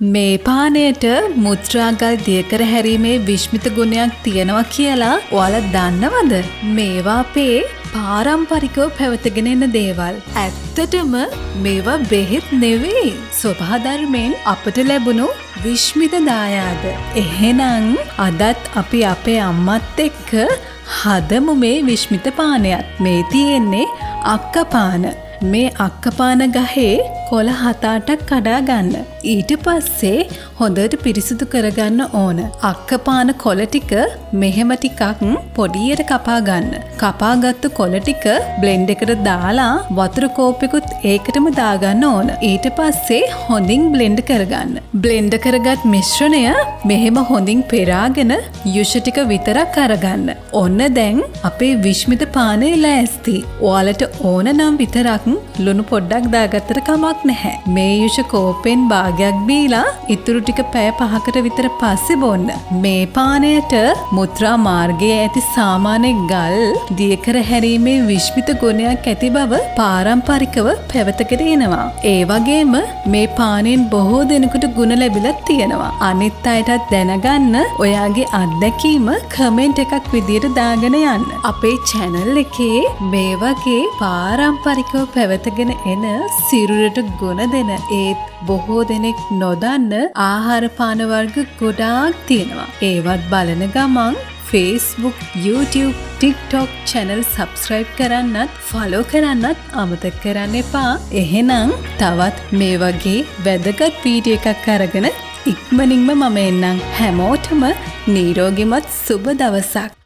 මේ පානයට මුත්‍රාගල් දියකර හැරීමේ විශ්මිත ගුණයක් තියෙනවා කියලා ඔයාලා දන්නවද? මේවා අපේ පාරම්පරිකව පැවතගෙන එන දේවල්. ඇත්තටම මේවා බෙහෙත් නෙවෙයි. ස්වභාවයෙන් අපට ලැබුණු විශ්මිත දායාද. එහෙනම් අදත් අපි අපේ අම්මත් එක්ක හදමු මේ විශ්මිත පානයත්. මේ තියෙන්නේ අක්කපාන. මේ අක්කපාන ගහේ කොළ 7-8ක් කඩා ගන්න. ඊට පස්සේ හොඳට පිරිසිදු කරගන්න ඕන. අක්කපාන කොළ ටික මෙහෙම ටිකක් පොඩියට කපා ගන්න. කපාගත්තු කොළ ටික බ්ලෙන්ඩ් එකට දාලා වතුර කෝප්පෙකුත් ඒකටම දාගන්න ඕන. ඊට පස්සේ හොඳින් බ්ලෙන්ඩ් කරගන්න. බ්ලෙන්ඩ් කරගත් මිශ්‍රණය මෙහෙම හොඳින් පෙරාගෙන යුෂ ටික විතරක් අරගන්න. ඔන්න දැන් අපේ විශ්මිත පානය ලෑස්ති. ඔයාලට ඕන නම් විතරක් ලුණු පොඩ්ඩක් දාගත්තට කමක් නැහැ. මේ යුෂ කෝපෙන් භාගයක් බීලා ඉතුරු ටික පැය 5කට විතර පස්සේ බොන්න. මේ පානයට මුත්‍රා මාර්ගයේ ඇති සාමාන්‍ය ගල් දියකර හැරීමේ විශ්මිත ගුණයක් ඇති බව පාරම්පරිකව පැවතගෙන එනවා. ඒ වගේම මේ පානෙන් බොහෝ දෙනෙකුට ගුණ ලැබිලා තියෙනවා. අනිත් අයටත් දැනගන්න ඔයාගේ අත්දැකීම කමෙන්ට් එකක් විදියට දාගෙන යන්න. අපේ channel එකේ මේ වගේ පාරම්පරිකව පැවතගෙන එන සිරුරට ගුණ දෙන ඒත් බොහෝ දෙනෙක් නොදන්න ආහාර පාන වර්ග ගොඩාක් තියෙනවා. ඒවත් බලන ගමන් Facebook, YouTube, TikTok channel subscribe කරන්නත් follow කරන්නත් අමතක කරන්න එපා. එහෙනම් තවත් මේ වගේ වැදගත් වීඩියෝ එකක් අරගෙන ඉක්මනින්ම මම එන්නම්. හැමෝටම නිරෝගිමත් සුබ දවසක්.